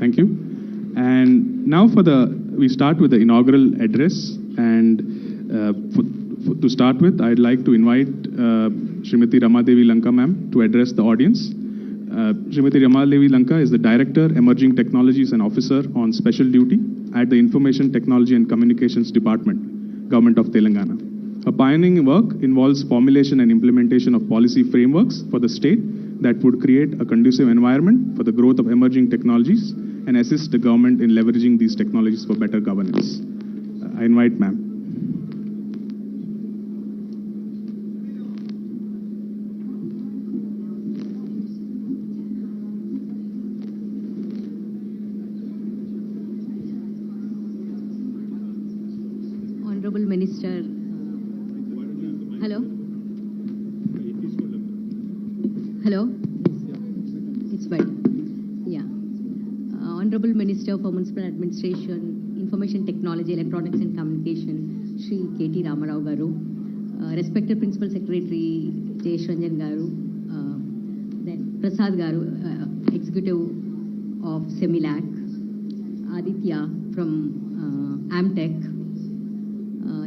Thank you. And now we start with the inaugural address. And to start with, I'd like to invite Srimati Ramadevi Lanka ma'am to address the audience. Srimati Ramadevi Lanka is the Director, Emerging Technologies and Officer on Special Duty at the Information Technology and Communications Department, Government of Telangana. Her pioneering work involves formulation and implementation of policy frameworks for the state that would create a conducive environment for the growth of emerging technologies and assist the government in leveraging these technologies for better governance. I invite ma'am. Honorable Minister. Hello? Hello? It's better. Yeah. Honorable Minister for Municipal Administration, Information Technology, Electronics and Communication, Shri KTR Garu, respected Principal Secretary J. Ranjan Garu, then Prasad Garu, Executive of Semilac, Aditya from AMTECH,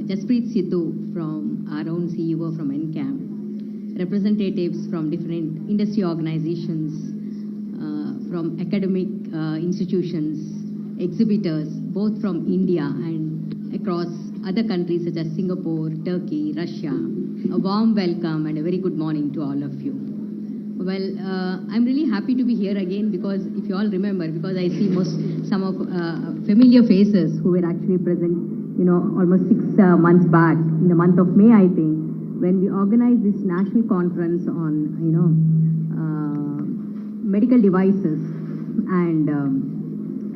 Jaspreet Sidhu from our own CEO from NCAM, representatives from different industry organizations, from academic institutions, exhibitors, both from India and across other countries such as Singapore, Turkey, Russia. A warm welcome and a very good morning to all of you. Well, I'm really happy to be here again because if you all remember, because I see some of familiar faces who were actually present, almost 6 months back, in the month of May, I think, when we organized this national conference on, medical devices and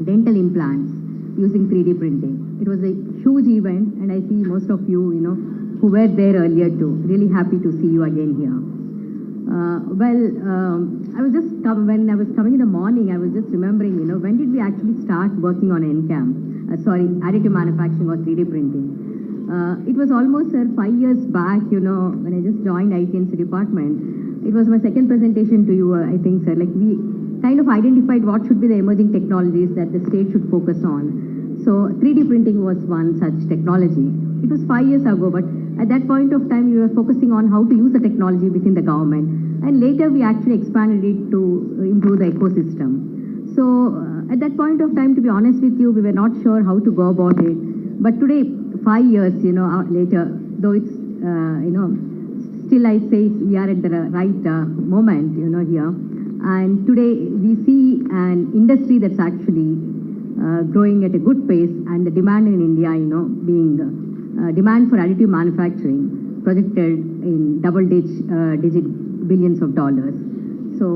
dental implants using 3D printing. It was a huge event, and I see most of you, who were there earlier too. Really happy to see you again here. When I was coming in the morning, I was just remembering, when did we actually start working on NCAM? Additive manufacturing or 3D printing. It was almost 5 years back, when I just joined ITNC department. It was my second presentation to you, I think, sir. Like, we kind of identified what should be the emerging technologies that the state should focus on. So 3D printing was one such technology. It was 5 years ago, but at that point of time, we were focusing on how to use the technology within the government. And later, we actually expanded it to improve the ecosystem. So at that point of time, to be honest with you, we were not sure how to go about it. But today, 5 years, later, though it's, still I say we are at the right moment, here. And today, we see an industry that's actually growing at a good pace, and the demand in India, being demand for additive manufacturing projected in double-digit billions of dollars. So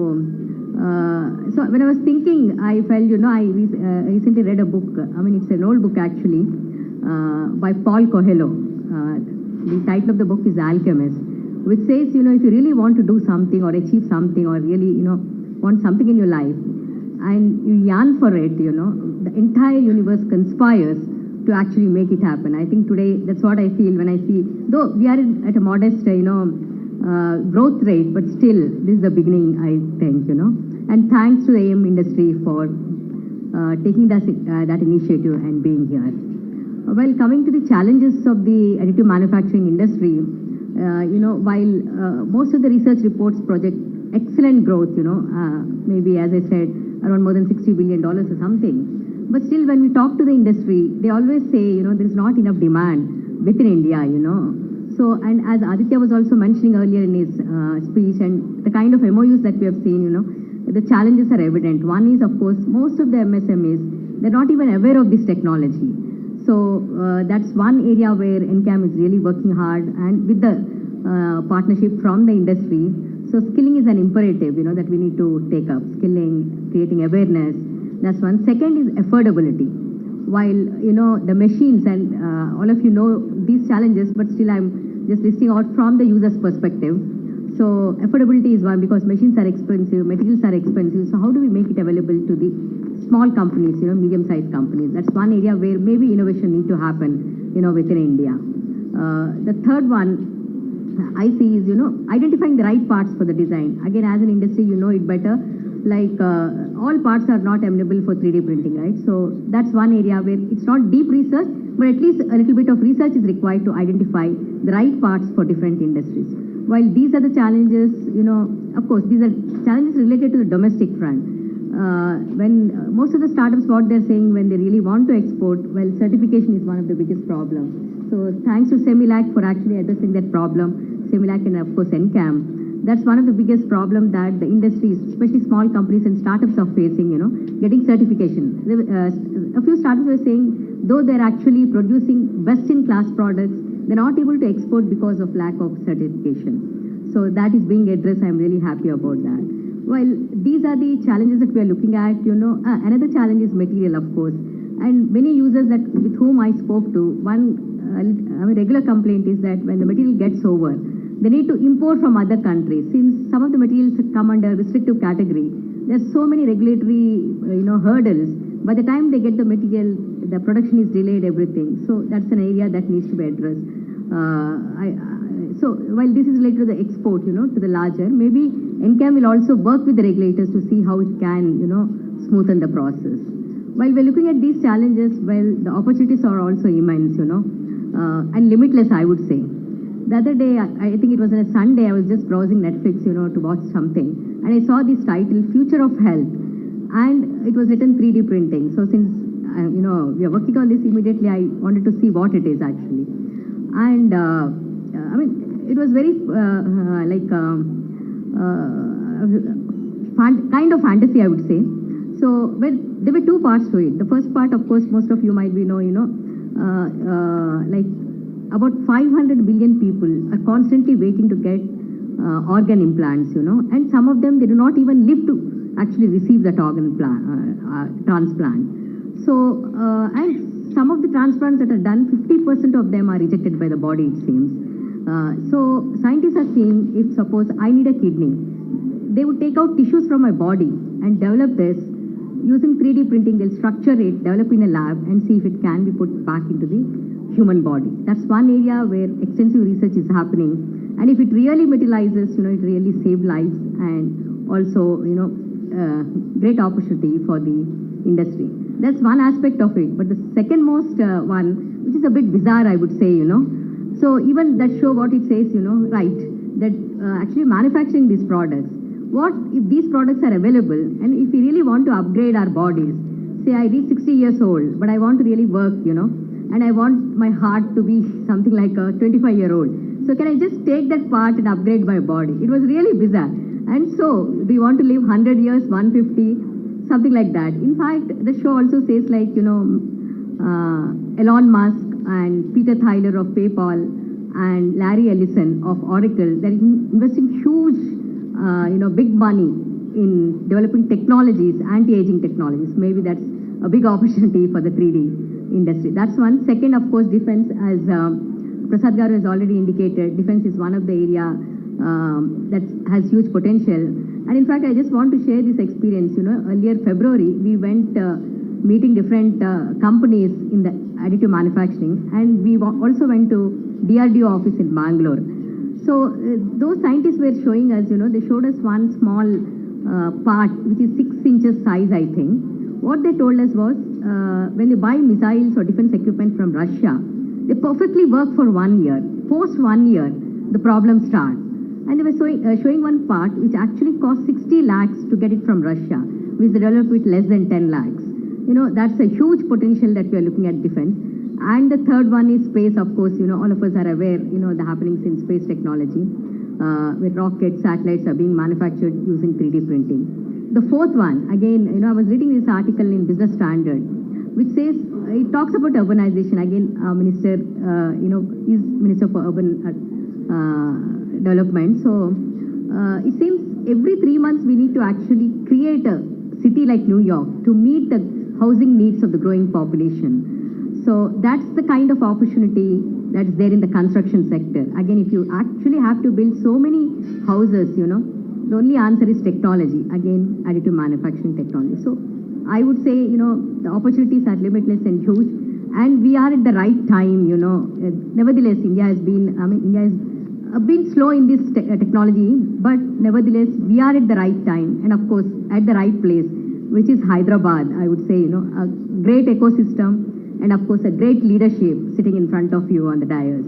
when I was thinking, I felt, I recently read a book. It's an old book actually, by Paul Coelho. The title of the book is Alchemist, which says, if you really want to do something or achieve something or really, want something in your life, and you yearn for it, the entire universe conspires to actually make it happen. I think today, that's what I feel when I see, though we are at a modest, growth rate, but still, this is the beginning, I think, And thanks to the AM industry for taking that initiative and being here. Well, coming to the challenges of the additive manufacturing industry, while most of the research reports project excellent growth, maybe, as I said, around more than $60 billion or something. But still, when we talk to the industry, they always say, there's not enough demand within India, So, and as Aditya was also mentioning earlier in his speech, and the kind of MOUs that we have seen, the challenges are evident. One is, of course, most of the MSMEs, they're not even aware of this technology. So, that's one area where NCAM is really working hard, and with the partnership from the industry. So, skilling is an imperative, that we need to take up. Skilling, creating awareness, that's one. Second is affordability. While, the machines, and all of you know these challenges, but still I'm just listing out from the user's perspective. So affordability is one, because machines are expensive, materials are expensive. So how do we make it available to the small companies, medium-sized companies? That's one area where maybe innovation need to happen, within India. The third one I see is, identifying the right parts for the design. Again, as an industry, you know it better. like all parts are not amenable for 3D printing, right? So that's one area where it's not deep research, but at least a little bit of research is required to identify the right parts for different industries. While these are the challenges, of course, these are challenges related to the domestic front. When most of the startups, what they're saying when they really want to export, well, certification is one of the biggest problems. So thanks to CEMILAC for actually addressing that problem, CEMILAC and of course NCAM. That's one of the biggest problems that the industries, especially small companies and startups are facing, getting certification. A few startups were saying, though they're actually producing best-in-class products, they're not able to export because of lack of certification. So that is being addressed. I'm really happy about that. Well, these are the challenges that we are looking at, another challenge is material, of course. And many users with whom I spoke to, one regular complaint is that when the material gets over, they need to import from other countries. Since some of the materials come under restrictive category, there's so many regulatory, hurdles. By the time they get the material, the production is delayed, everything. So that's an area that needs to be addressed. So while this is related to the export, to the larger, maybe NCAM will also work with the regulators to see how it can, smoothen the process. While we're looking at these challenges, well, the opportunities are also immense, and limitless, I would say. The other day, I think it was on a Sunday, I was just browsing Netflix, to watch something. And I saw this title, Future of Health. And it was written 3D printing. So since, we are working on this immediately, I wanted to see what it is actually. And, it was very, kind of fantasy, I would say. So, well, there were two parts to it. The first part, of course, most of you might be about 500 billion people are constantly waiting to get organ implants, and some of them, they do not even live to actually receive that organ transplant. So, and some of the transplants that are done, 50% of them are rejected by the body, it seems. So, scientists are saying, if suppose I need a kidney, they would take out tissues from my body and develop this. Using 3D printing, they'll structure it, develop in a lab, and see if it can be put back into the human body. That's one area where extensive research is happening. And if it really materializes, it really saves lives and also, great opportunity for the industry. That's one aspect of it. But the second most one, which is a bit bizarre, I would say, So even that show what it says, right, that actually manufacturing these products, what if these products are available and if we really want to upgrade our bodies, say I reach 60 years old, but I want to really work, and I want my heart to be something like a 25-year-old. So can I just take that part and upgrade my body? It was really bizarre. And so, do you want to live 100 years, 150, something like that? In fact, the show also says like, Elon Musk and Peter Thiler of PayPal and Larry Ellison of Oracle, they're investing huge big money in developing technologies, anti-aging technologies. Maybe that's a big opportunity for the 3D industry. That's one. Second, of course, defense, as Prasad Garu has already indicated, defense is one of the area that has huge potential. And in fact, I just want to share this experience. Earlier February, we went meeting different companies in the additive manufacturing, and we also went to DRDO office in Bangalore. So those scientists were showing us, they showed us one small part, which is 6 inches size, I think. What they told us was, when they buy missiles or defense equipment from Russia, they perfectly work for 1 year. Post 1 year, the problem starts. And they were showing one part which actually cost 60 lakhs to get it from Russia, which they developed with less than 10 lakhs. That's a huge potential that we are looking at defense. And the third one is space, of course, all of us are aware, the happenings in space technology, where rockets, satellites are being manufactured using 3D printing. The fourth one, again, I was reading this article in Business Standard, which says, it talks about urbanization. Again, Minister, is Minister for Urban Development. So, it seems every 3 months we need to actually create a city like New York to meet the housing needs of the growing population. So that's the kind of opportunity that's there in the construction sector. Again, if you actually have to build so many houses, the only answer is technology. Again, additive manufacturing technology. So I would say, the opportunities are limitless and huge, and we are at the right time, Nevertheless, India has been, India is been slow in this technology, but nevertheless, we are at the right time and of course at the right place, which is Hyderabad. I would say, a great ecosystem and of course a great leadership sitting in front of you on the dais.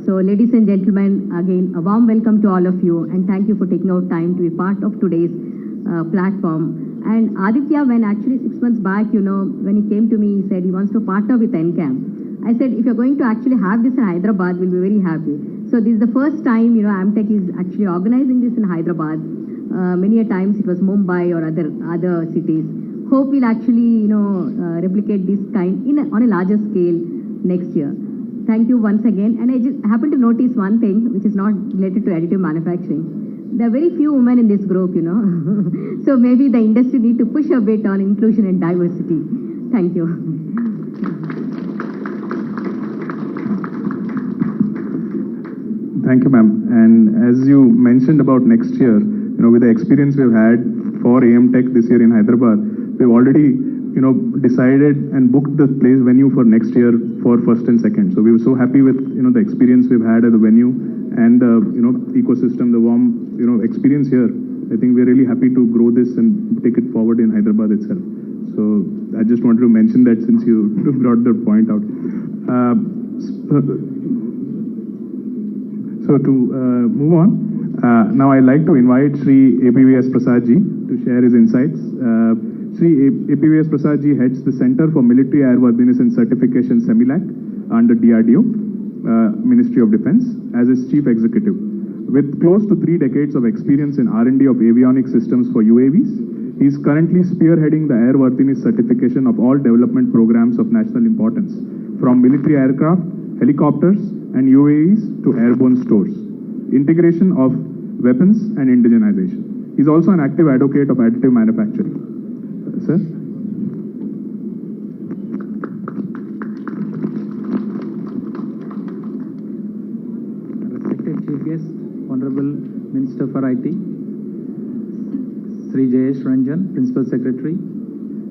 So ladies and gentlemen, again, a warm welcome to all of you and thank you for taking out time to be part of today's platform. And Aditya, when actually 6 months back, when he came to me, he said he wants to partner with NCAM. I said, if you're going to actually have this in Hyderabad, we'll be very happy. So this is the first time, AMTECH is actually organizing this in Hyderabad. Many a times it was Mumbai or other cities. Hope we'll actually, replicate this kind on a larger scale next year. Thank you once again. And I just happened to notice one thing, which is not related to additive manufacturing. There are very few women in this group, So maybe the industry need to push a bit on inclusion and diversity. Thank you. Thank you, ma'am. And as you mentioned about next year, with the experience we've had for AMTECH this year in Hyderabad, we've already, decided and booked the venue for next year for first and second. So we were so happy with, the experience we've had at the venue and the, ecosystem, the warm, experience here. I think we're really happy to grow this and take it forward in Hyderabad itself. So I just wanted to mention that since you brought the point out. So to move on, now I'd like to invite Sri APVS Prasad ji to share his insights. Sri APVS Prasad ji heads the Center for Military Airworthiness and Certification CEMILAC under DRDO, Ministry of Defense, as its Chief Executive. With close to 3 decades of experience in R&D of avionic systems for UAVs, he is currently spearheading the airworthiness certification of all development programs of national importance, from military aircraft, helicopters, and UAVs to airborne stores, integration of weapons and indigenization. He is also an active advocate of additive manufacturing. Sir? Respected Chief Guest, Honorable Minister for IT, Sri Jayesh Ranjan, Principal Secretary,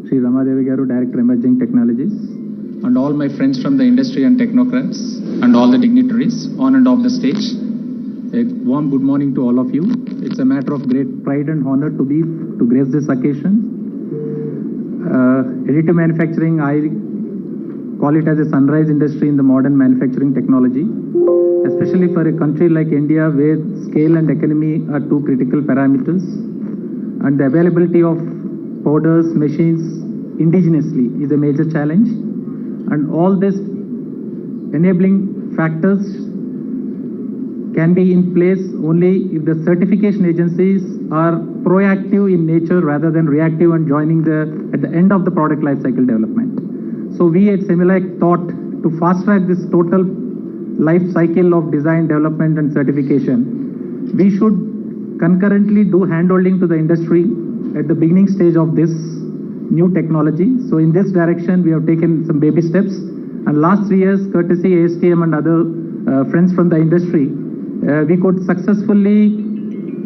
Sri Ramadevi Garu, Director Emerging Technologies, and all my friends from the industry and technocrats, and all the dignitaries on and off the stage. A warm good morning to all of you. It's a matter of great pride and honor to grace this occasion. Additive manufacturing, I call it as a sunrise industry in the modern manufacturing technology, especially for a country like India where scale and economy are two critical parameters, and the availability of powders, machines indigenously is a major challenge. And all this enabling factors can be in place only if the certification agencies are proactive in nature rather than reactive and joining at the end of the product life cycle development. So we at CEMILAC thought to fast track this total life cycle of design, development and certification, we should concurrently do handholding to the industry at the beginning stage of this new technology. So in this direction, we have taken some baby steps. And last 3 years, courtesy ASTM and other friends from the industry, we could successfully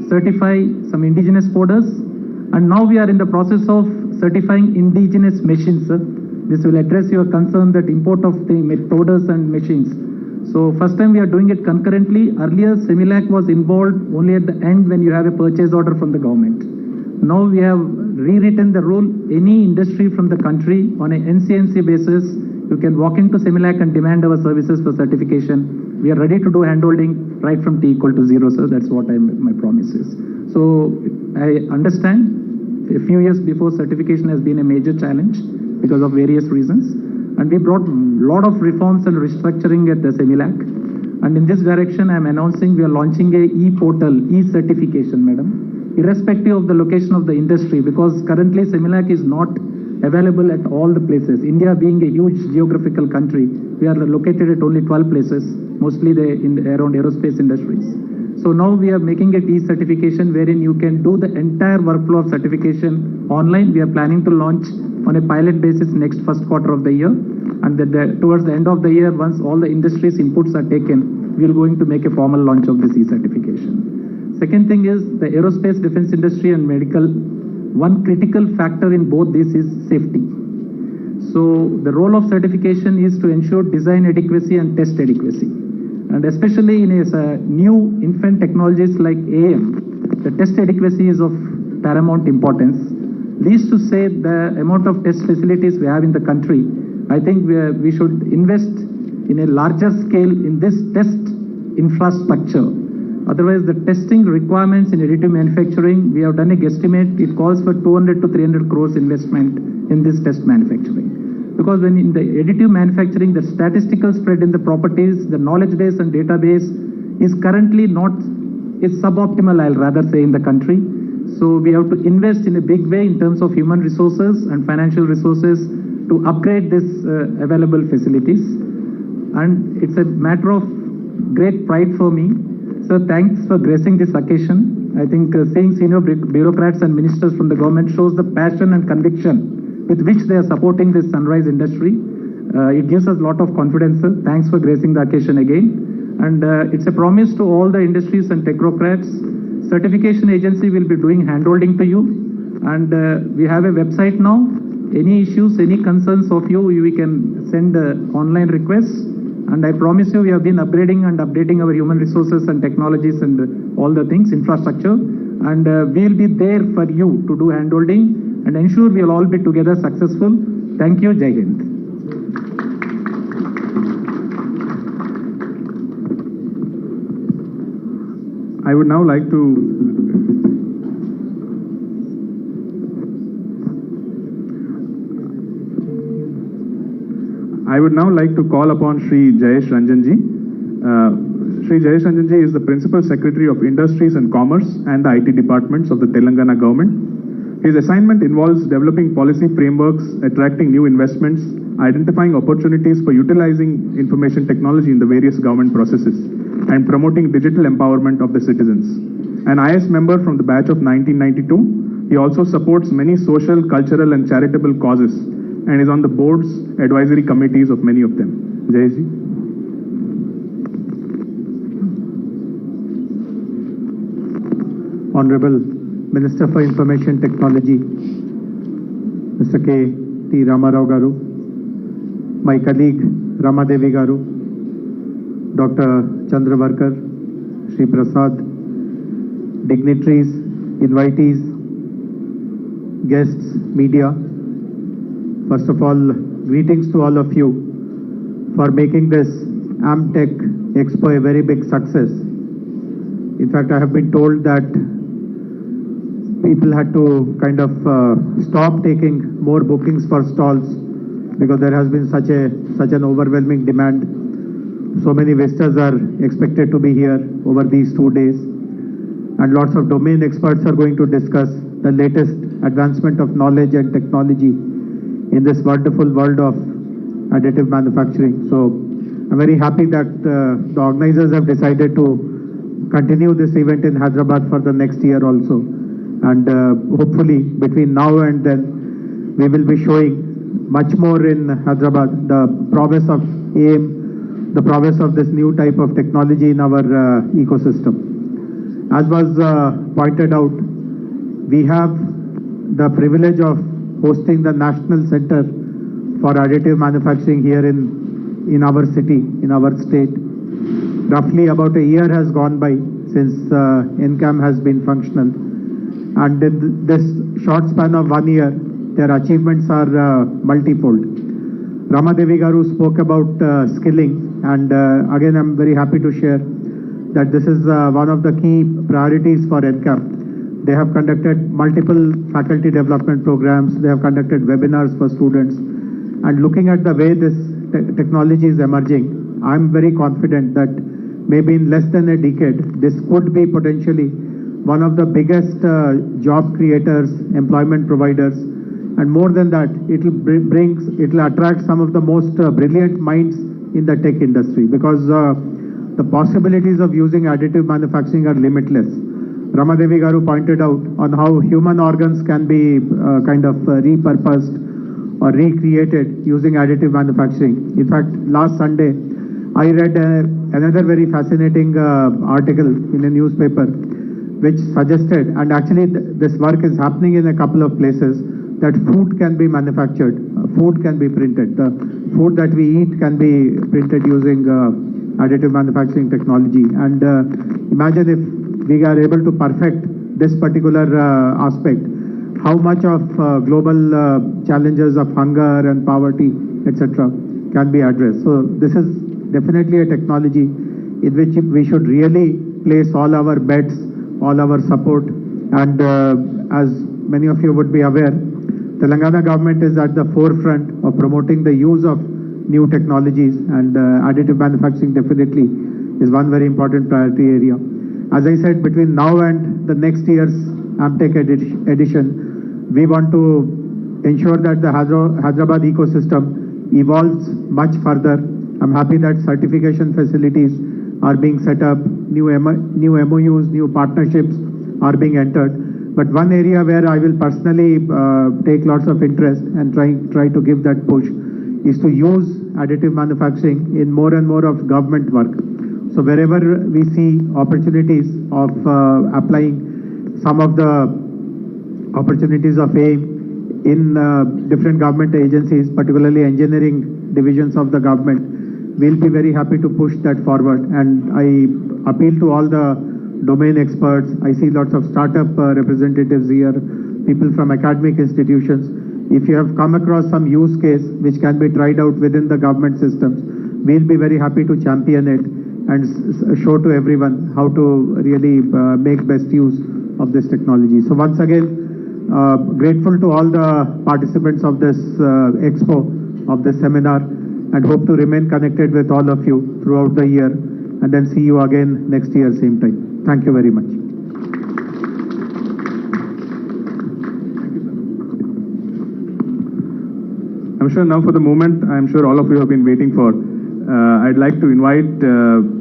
certify some indigenous powders. And now we are in the process of certifying indigenous machines. This will address your concern that import of the powders and machines. So first time we are doing it concurrently. Earlier, CEMILAC was involved only at the end when you have a purchase order from the government. Now we have rewritten the rule. Any industry from the country on a NCNC basis, you can walk into CEMILAC and demand our services for certification. We are ready to do handholding right from T equal to 0, sir. That's what my promise is. So I understand a few years before certification has been a major challenge because of various reasons. And we brought a lot of reforms and restructuring at the CEMILAC. And in this direction, I am announcing we are launching a e-portal, e-certification, madam, irrespective of the location of the industry, because currently CEMILAC is not available at all the places. India being a huge geographical country, we are located at only 12 places, mostly around aerospace industries. So now we are making it e-certification wherein you can do the entire workflow of certification online. We are planning to launch on a pilot basis next first quarter of the year. And towards the end of the year, once all the industry's inputs are taken, we are going to make a formal launch of this e-certification. Second thing is the aerospace, defense industry and medical. One critical factor in both this is safety. So the role of certification is to ensure design adequacy and test adequacy. And especially in new infant technologies like AM, the test adequacy is of paramount importance. Least to say the amount of test facilities we have in the country, I think we should invest in a larger scale in this test infrastructure. Otherwise, the testing requirements in additive manufacturing, we have done a guesstimate, it calls for 200 to 300 crores investment in this test manufacturing. Because when in the additive manufacturing, the statistical spread in the properties, the knowledge base and database is currently is suboptimal, I'll rather say, in the country. So we have to invest in a big way in terms of human resources and financial resources to upgrade this available facilities. And it's a matter of great pride for me. So thanks for gracing this occasion. I think seeing senior bureaucrats and ministers from the government shows the passion and conviction with which they are supporting this sunrise industry. It gives us a lot of confidence, sir. Thanks for gracing the occasion again. And it's a promise to all the industries and technocrats. Certification agency will be doing handholding to you. And we have a website now. Any issues, any concerns of you, we can send online requests. And I promise you, we have been upgrading and updating our human resources and technologies and all the things, infrastructure. And we'll be there for you to do handholding and ensure we'll all be together successful. Thank you. Jai Hind. I would now like to call upon Shri Jayesh Ranjanji. Shri Jayesh Ranjanji is the Principal Secretary of Industries and Commerce and the IT departments of the Telangana government. His assignment involves developing policy frameworks, attracting new investments, identifying opportunities for utilizing information technology in the various government processes, and promoting digital empowerment of the citizens. An IS member from the batch of 1992, he also supports many social, cultural and charitable causes and is on the boards, advisory committees of many of them. Jayesh. Honorable Minister for Information Technology, Mr. K.T. Ramarao Garu, my colleague Ramadevi Garu, Dr. Chandravarkar, Shri Prasad, dignitaries, invitees, guests, media. First of all, greetings to all of you for making this AMTECH Expo a very big success. In fact, I have been told that people had to kind of stop taking more bookings for stalls because there has been such an overwhelming demand. So many visitors are expected to be here over these 2 days, and lots of domain experts are going to discuss the latest advancement of knowledge and technology in this wonderful world of additive manufacturing. So I'm very happy that the organizers have decided to continue this event in Hyderabad for the next year also. And hopefully between now and then we will be showing much more in Hyderabad, the promise of AIM, the promise of this new type of technology in our ecosystem. As was pointed out, we have the privilege of hosting the National Center for Additive Manufacturing here in our city, in our state. Roughly about a year has gone by since NCAM has been functional. And in this short span of 1 year, their achievements are multifold. Ramadevi Garu spoke about skilling, and again I'm very happy to share that this is one of the key priorities for NCAM. They have conducted multiple faculty development programs, they have conducted webinars for students, and looking at the way this technology is emerging, I'm very confident that maybe in less than a decade, this could be potentially one of the biggest job creators, employment providers, and more than that, it will attract some of the most brilliant minds in the tech industry, because the possibilities of using additive manufacturing are limitless. Ramadevi Garu pointed out on how human organs can be kind of repurposed or recreated using additive manufacturing. In fact, last Sunday, I read another very fascinating article in a newspaper which suggested, and actually this work is happening in a couple of places, that food can be manufactured, food can be printed. The food that we eat can be printed using additive manufacturing technology. And imagine if we are able to perfect this particular aspect, how much of global challenges of hunger and poverty, etc., can be addressed. So this is definitely a technology in which we should really place all our bets, all our support. And as many of you would be aware, Telangana government is at the forefront of promoting the use of new technologies, and additive manufacturing definitely is one very important priority area. As I said, between now and the next year's AMTECH edition, we want to ensure that the Hyderabad ecosystem evolves much further. I'm happy that certification facilities are being set up, new MOUs, new partnerships are being entered. But one area where I will personally take lots of interest and try to give that push is to use additive manufacturing in more and more of government work. So wherever we see opportunities of applying some of the opportunities of AIM in different government agencies, particularly engineering divisions of the government, we'll be very happy to push that forward. And I appeal to all the domain experts. I see lots of startup representatives here, people from academic institutions. If you have come across some use case which can be tried out within the government systems, we'll be very happy to champion it and show to everyone how to really make best use of this technology. So once again, grateful to all the participants of this expo, of this seminar, and hope to remain connected with all of you throughout the year, and then see you again next year same time. Thank you very much. I'm sure now for the moment, I'm sure all of you have been waiting for. I'd like to invite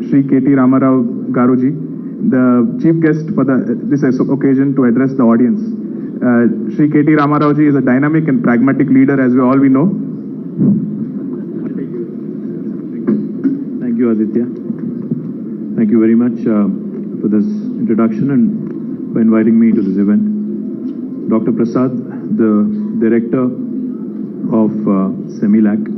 Shri KT Ramarao Garuji, the chief guest for this occasion, to address the audience. Shri KT Ramarao ji is a dynamic and pragmatic leader, as we know. Thank you, Aditya. Thank you very much for this introduction and for inviting me to this event. Dr. Prasad, the director of Semilac,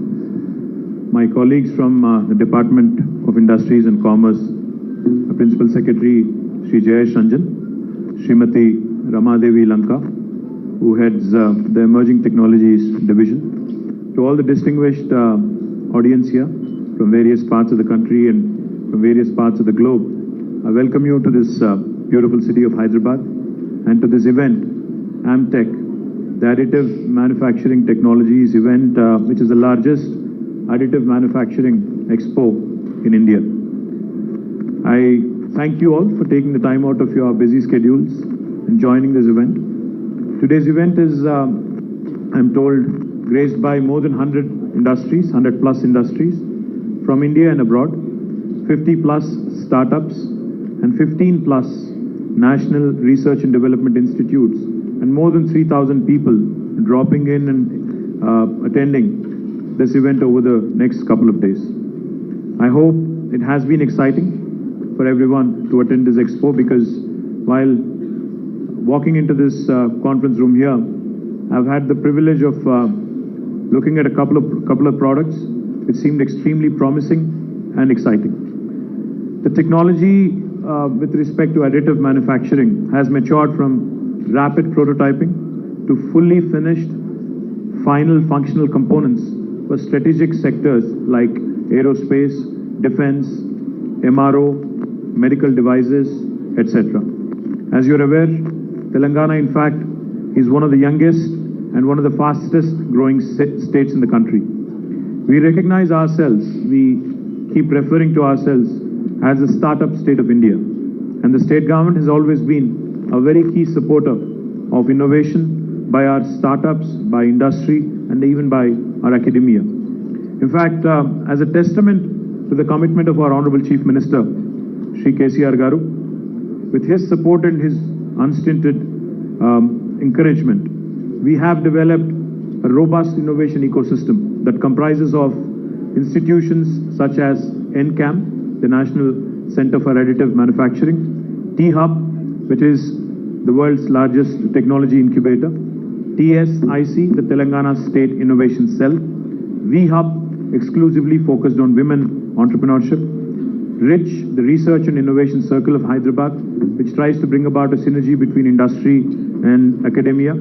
my colleagues from the Department of Industries and Commerce, the Principal Secretary Shri Jayesh Ranjan, Srimati Ramadevi Lanka, who heads the Emerging Technologies Division, to all the distinguished audience here from various parts of the country and from various parts of the globe. I welcome you to this beautiful city of Hyderabad and to this event, AMTECH, the Additive Manufacturing Technologies event, which is the largest additive manufacturing expo in India. I thank you all for taking the time out of your busy schedules and joining this event. Today's event is, I'm told, graced by more than 100 industries, 100 plus industries from India and abroad, 50 plus startups, and 15 plus national research and development institutes, and more than 3,000 people dropping in and attending this event over the next couple of days. I hope it has been exciting for everyone to attend this expo, because while walking into this conference room here, I've had the privilege of looking at a couple of products which seemed extremely promising and exciting. The technology with respect to additive manufacturing has matured from rapid prototyping to fully finished final functional components for strategic sectors like aerospace, defense, MRO, medical devices, etc. As you're aware, Telangana, in fact, is one of the youngest and one of the fastest growing states in the country. We recognize ourselves, we keep referring to ourselves as the startup state of India. And the state government has always been a very key supporter of innovation by our startups, by industry, and even by our academia. In fact, as a testament to the commitment of our Honorable Chief Minister, Shri KTR Garu, with his support and his unstinted encouragement, we have developed a robust innovation ecosystem that comprises of institutions such as NCAM, the National Center for Additive Manufacturing, T-Hub, which is the world's largest technology incubator, TSIC, the Telangana State Innovation Cell, V-Hub, exclusively focused on women entrepreneurship, RICH, the Research and Innovation Circle of Hyderabad, which tries to bring about a synergy between industry and academia,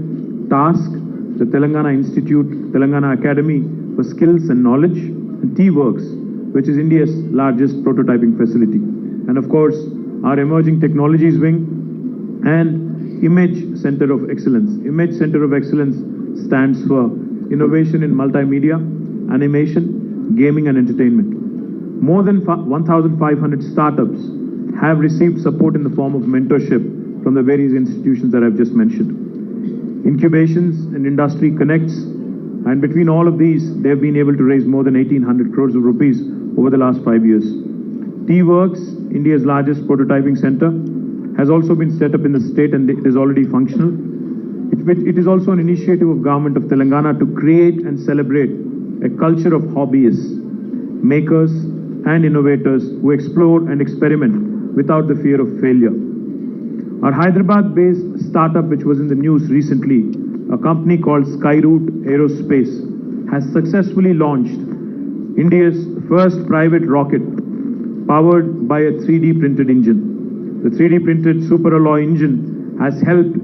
TASK, the Telangana Institute, Telangana Academy for Skills and Knowledge, and T-Works, which is India's largest prototyping facility. And of course, our Emerging Technologies Wing and Image Center of Excellence. Image Center of Excellence stands for Innovation in Multimedia, Animation, Gaming and Entertainment. More than 1,500 startups have received support in the form of mentorship from the various institutions that I've just mentioned. Incubations and industry connects, and between all of these, they've been able to raise more than 1,800 crores of rupees over the last 5 years. T-Works, India's largest prototyping center, has also been set up in the state and it is already functional. It is also an initiative of Government of Telangana to create and celebrate a culture of hobbyists, makers and innovators who explore and experiment without the fear of failure. Our Hyderabad-based startup, which was in the news recently, a company called Skyroot Aerospace, has successfully launched India's first private rocket powered by a 3D printed engine. The 3D printed superalloy engine has helped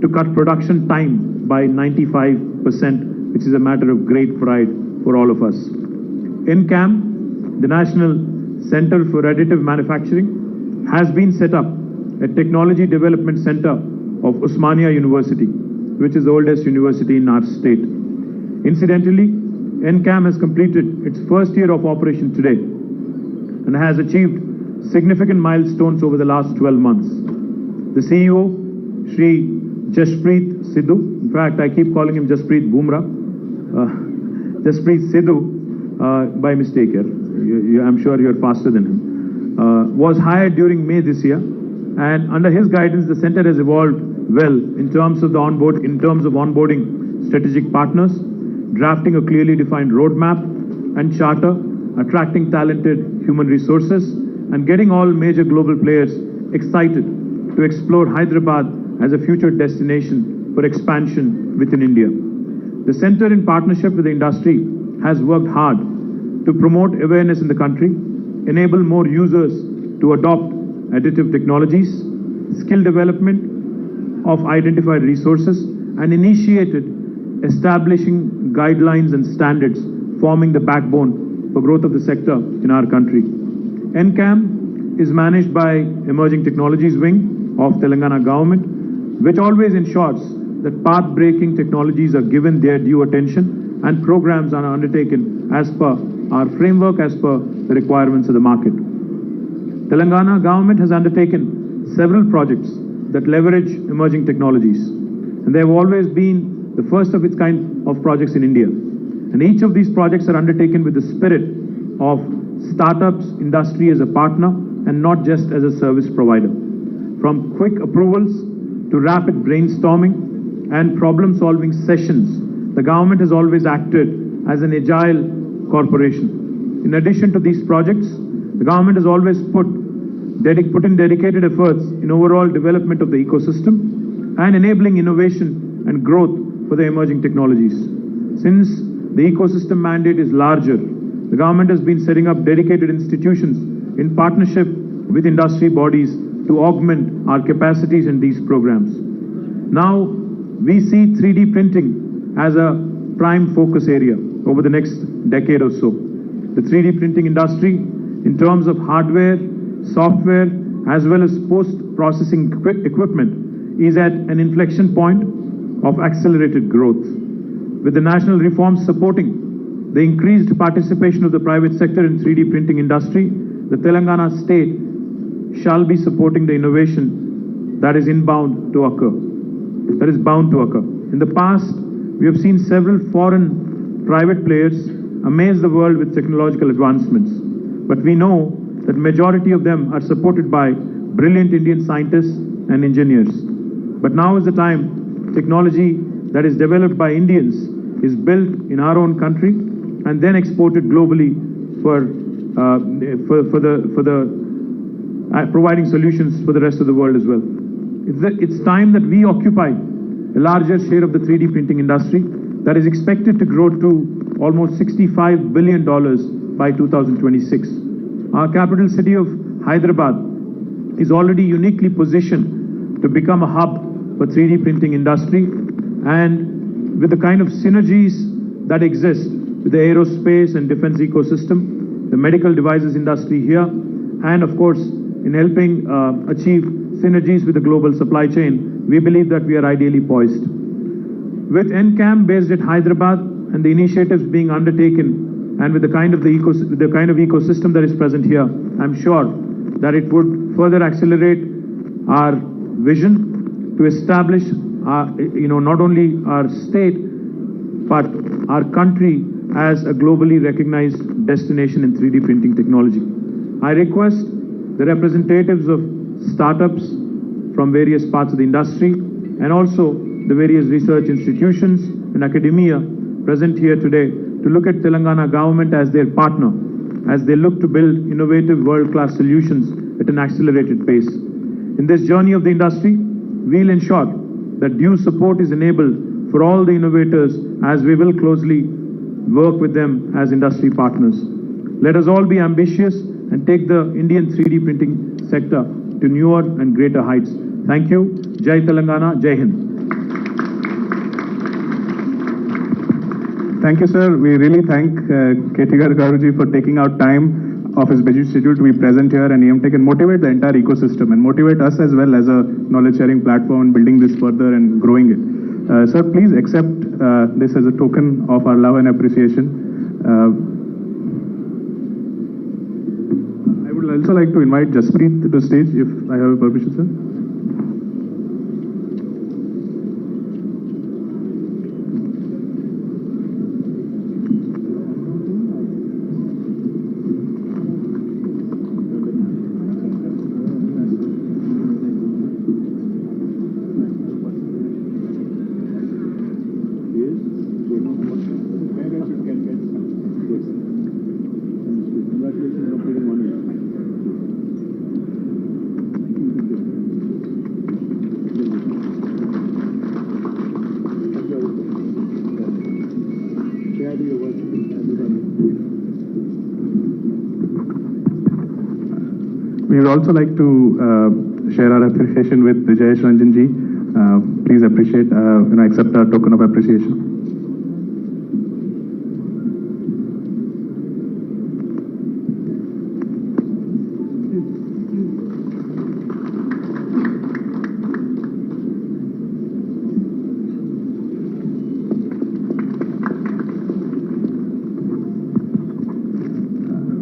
to cut production time by 95%, which is a matter of great pride for all of us. NCAM, the National Center for Additive Manufacturing, has been set up, a technology development center of Osmania University, which is the oldest university in our state. Incidentally, NCAM has completed its first year of operation today and has achieved significant milestones over the last 12 months. The CEO, Shri Jaspreet Sidhu, in fact, I keep calling him Jaspreet Bumrah, Jaspreet Sidhu, by mistake here. I'm sure you're faster than him, was hired during May this year, and under his guidance, the center has evolved well in terms of onboarding strategic partners, drafting a clearly defined roadmap and charter, attracting talented human resources, and getting all major global players excited to explore Hyderabad as a future destination for expansion within India. The center, in partnership with the industry, has worked hard to promote awareness in the country, enable more users to adopt additive technologies, skill development of identified resources, and initiated establishing guidelines and standards forming the backbone for growth of the sector in our country. NCAM is managed by Emerging Technologies Wing of Telangana government, which always ensures that path-breaking technologies are given their due attention and programs are undertaken as per our framework, as per the requirements of the market. Telangana government has undertaken several projects that leverage emerging technologies, and they have always been the first of its kind of projects in India. And each of these projects are undertaken with the spirit of startups, industry as a partner, and not just as a service provider. From quick approvals to rapid brainstorming and problem-solving sessions, the government has always acted as an agile corporation. In addition to these projects, the government has always put in dedicated efforts in overall development of the ecosystem and enabling innovation and growth for the emerging technologies. Since the ecosystem mandate is larger, the government has been setting up dedicated institutions in partnership with industry bodies to augment our capacities in these programs. Now, we see 3D printing as a prime focus area over the next decade or so. The 3D printing industry, in terms of hardware, software, as well as post-processing equipment, is at an inflection point of accelerated growth. With the national reforms supporting the increased participation of the private sector in 3D printing industry, the Telangana state shall be supporting the innovation that is bound to occur. In the past, we have seen several foreign private players amaze the world with technological advancements, but we know that majority of them are supported by brilliant Indian scientists and engineers. But now is the time technology that is developed by Indians is built in our own country and then exported globally for providing solutions for the rest of the world as well. It's time that we occupy a larger share of the 3D printing industry that is expected to grow to almost $65 billion by 2026. Our capital city of Hyderabad is already uniquely positioned to become a hub for 3D printing industry, and with the kind of synergies that exist with the aerospace and defense ecosystem, the medical devices industry here, and of course in helping achieve synergies with the global supply chain, we believe that we are ideally poised. With NCAM based at Hyderabad and the initiatives being undertaken, and with the kind of ecosystem that is present here, I'm sure that it would further accelerate our vision to establish not only our state but our country as a globally recognized destination in 3D printing technology. I request the representatives of startups from various parts of the industry and also the various research institutions and academia present here today to look at Telangana government as their partner as they look to build innovative world-class solutions at an accelerated pace. In this journey of the industry, we'll ensure that due support is enabled for all the innovators as we will closely work with them as industry partners. Let us all be ambitious and take the Indian 3D printing sector to newer and greater heights. Thank you. Jai Telangana, Jai Hind. Thank you, sir. We really thank KTR Garuji for taking out time of his busy schedule to be present here and AMTECH and motivate the entire ecosystem and motivate us as well as a knowledge-sharing platform and building this further and growing it. Sir, please accept this as a token of our love and appreciation. I would also like to invite Jaspreet to the stage, if I have a permission, sir. We would also like to share our appreciation with Jayesh Ranjan ji. Please appreciate, accept our token of appreciation.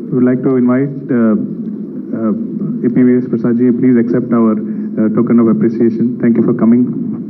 We would like to invite APVS Prasad ji, please accept our token of appreciation. Thank you for coming.